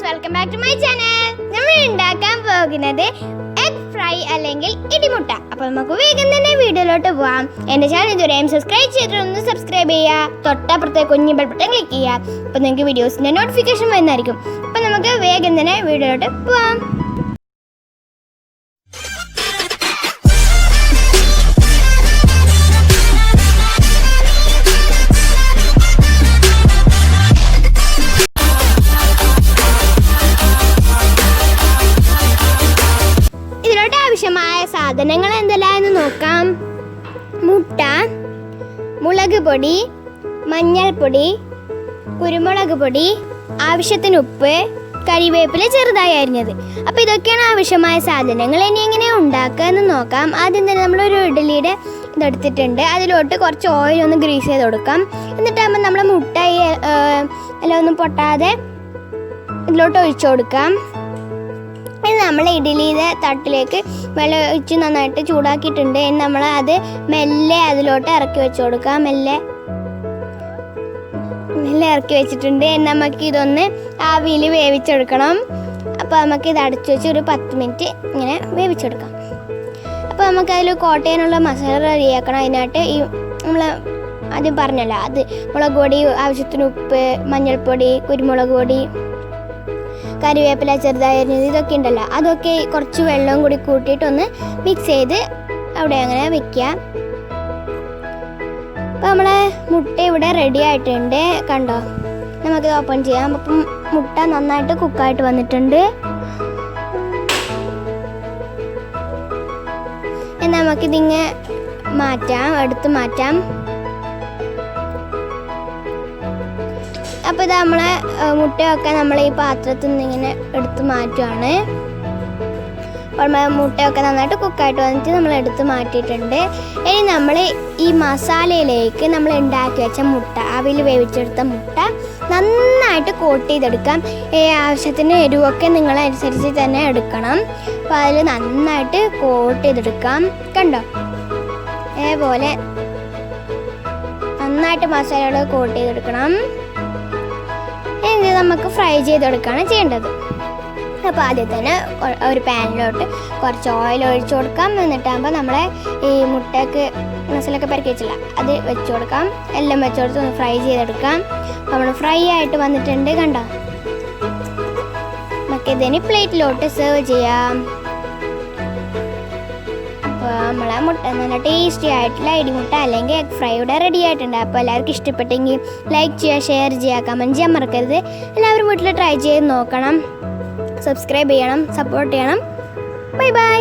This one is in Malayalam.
Welcome back to my channel. നമ്മൾ ഉണ്ടാക്കാൻ പോകുന്നത് എഗ് ഫ്രൈ അല്ലെങ്കിൽ ഇടിമുട്ട. അപ്പോൾ നമുക്ക് വേഗം തന്നെ വീഡിയോയിലോട്ട് പോവാം. എൻ്റെ ചാനൽ ഇതുവരെയും സബ്സ്ക്രൈബ് ചെയ്തിട്ടൊന്ന് സബ്സ്ക്രൈബ് ചെയ്യുക, തൊട്ടപ്പുറത്തെ കുഞ്ഞു ബെൽ ബട്ടൺ ക്ലിക്ക് ചെയ്യുക. അപ്പോൾ നിങ്ങൾക്ക് വീഡിയോസിൻ്റെ നോട്ടിഫിക്കേഷൻ വരുന്നതായിരിക്കും. അപ്പോൾ നമുക്ക് വേഗം തന്നെ വീഡിയോയിലോട്ട് പോവാം. ആവശ്യമായ സാധനങ്ങൾ എന്തെല്ലാമെന്ന് നോക്കാം. മുട്ട, മുളക് പൊടി, മഞ്ഞൾപ്പൊടി, കുരുമുളക് പൊടി, ആവശ്യത്തിന് ഉപ്പ്, കരിവേപ്പില ചെറുതായി അരിഞ്ഞത്. അപ്പോൾ ഇതൊക്കെയാണ് ആവശ്യമായ സാധനങ്ങൾ. ഇനി എങ്ങനെ ഉണ്ടാക്കുക എന്ന് നോക്കാം. ആദ്യം തന്നെ നമ്മളൊരു ഇഡ്ഡലിയുടെ ഇതെടുത്തിട്ടുണ്ട്. അതിലോട്ട് കുറച്ച് ഓയിൽ ഒന്ന് ഗ്രീസ് ചെയ്ത് കൊടുക്കാം. എന്നിട്ടാകുമ്പോൾ നമ്മൾ മുട്ട എല്ലാം ഒന്നും പൊട്ടാതെ ഇതിലോട്ട് ഒഴിച്ചു കൊടുക്കാം. ഇനി നമ്മൾ ഇഡ്ഡലിയുടെ തട്ടിലേക്ക് വെള്ളം ഒഴിച്ച് നന്നായിട്ട് ചൂടാക്കിയിട്ടുണ്ട്. ഇനി നമ്മൾ അത് മെല്ലെ അതിലോട്ട് ഇറക്കി വെച്ച് കൊടുക്കാം. മെല്ലെ ഇറക്കി വെച്ചിട്ടുണ്ട്. ഇനി നമുക്ക് ഇതൊന്ന് ആവിയിൽ വേവിച്ചെടുക്കണം. അപ്പോൾ നമുക്ക് ഇത് അടച്ചു വെച്ച് ഒരു 10 മിനിറ്റ് ഇങ്ങനെ വേവിച്ചെടുക്കാം. അപ്പോൾ നമുക്ക് അതിൽ കോട്ടയാനുള്ള മസാല റെഡിയാക്കണം. അതിനായിട്ട് ഈ നമ്മൾ ആദ്യം പറഞ്ഞല്ലോ, അത് മുളക് പൊടി, ആവശ്യത്തിന് ഉപ്പ്, മഞ്ഞൾപ്പൊടി, കുരുമുളക് പൊടി, കരിവേപ്പില ചെറുതായി അരിഞ്ഞത്, ഇതൊക്കെ ഉണ്ടല്ലോ. അതൊക്കെ കുറച്ച് വെള്ളം കൂടി കൂട്ടിയിട്ടൊന്ന് മിക്സ് ചെയ്ത് അവിടെ അങ്ങനെ വെക്കുക. അപ്പോൾ നമ്മളെ മുട്ട ഇവിടെ റെഡി ആയിട്ടുണ്ട്. കണ്ടോ, നമുക്കിത് ഓപ്പൺ ചെയ്യാം. അപ്പം മുട്ട നന്നായിട്ട് കുക്കായിട്ട് വന്നിട്ടുണ്ട്. നമുക്കിതിങ്ങനെ എടുത്ത് മാറ്റാം. അപ്പോൾ ഇത് നമ്മളെ മുട്ടയൊക്കെ നമ്മൾ ഈ പാത്രത്തിൽ നിന്ന് ഇങ്ങനെ എടുത്ത് മാറ്റുകയാണ്. മുട്ടയൊക്കെ നന്നായിട്ട് കുക്കായിട്ട് വന്നിട്ട് നമ്മൾ എടുത്ത് മാറ്റിയിട്ടുണ്ട്. ഇനി നമ്മൾ ഈ മസാലയിലേക്ക് നമ്മൾ ഉണ്ടാക്കി വെച്ച മുട്ട, ആവിയിൽ വേവിച്ചെടുത്ത മുട്ട നന്നായിട്ട് കോട്ട് ചെയ്തെടുക്കാം. ആവശ്യത്തിന് എരിവൊക്കെ നിങ്ങളനുസരിച്ച് തന്നെ എടുക്കണം. അപ്പോൾ അതിൽ നന്നായിട്ട് കോട്ട് ചെയ്തെടുക്കാം. കണ്ടോ, അതേപോലെ നന്നായിട്ട് മസാലകൾ കോട്ട് ചെയ്തെടുക്കണം. ഇനി നമുക്ക് ഫ്രൈ ചെയ്തെടുക്കുകയാണ് ചെയ്യേണ്ടത്. അപ്പോൾ ആദ്യം തന്നെ ഒരു പാനിലോട്ട് കുറച്ച് ഓയിൽ ഒഴിച്ചു കൊടുക്കാം. എന്നിട്ടാകുമ്പോൾ നമ്മളെ ഈ മുട്ടയ്ക്ക് മസാലയൊക്കെ പെരക്കി വെച്ചില്ല, അത് വെച്ച് കൊടുക്കാം. എല്ലാം വെച്ച് കൊടുത്ത് ഒന്ന് ഫ്രൈ ചെയ്തെടുക്കാം. അപ്പോൾ നമ്മൾ ഫ്രൈ ആയിട്ട് വന്നിട്ടുണ്ട്. കണ്ടോ, നമുക്കിതിന് പ്ലേറ്റിലോട്ട് സെർവ് ചെയ്യാം. അപ്പോൾ നമ്മളെ മുട്ട നല്ല ടേസ്റ്റി ആയിട്ടുള്ള ഇടിമുട്ട അല്ലെങ്കിൽ എഗ് ഫ്രൈ ഇവിടെ റെഡി ആയിട്ടുണ്ട്. അപ്പോൾ എല്ലാവർക്കും ഇഷ്ടപ്പെട്ടെങ്കിൽ ലൈക്ക് ചെയ്യുക, ഷെയർ ചെയ്യുക, കമൻറ്റ് ചെയ്യാൻ മറക്കരുത്. എല്ലാവരും വീട്ടിൽ ട്രൈ ചെയ്ത് നോക്കണം. സബ്സ്ക്രൈബ് ചെയ്യണം, സപ്പോർട്ട് ചെയ്യണം. Bye bye.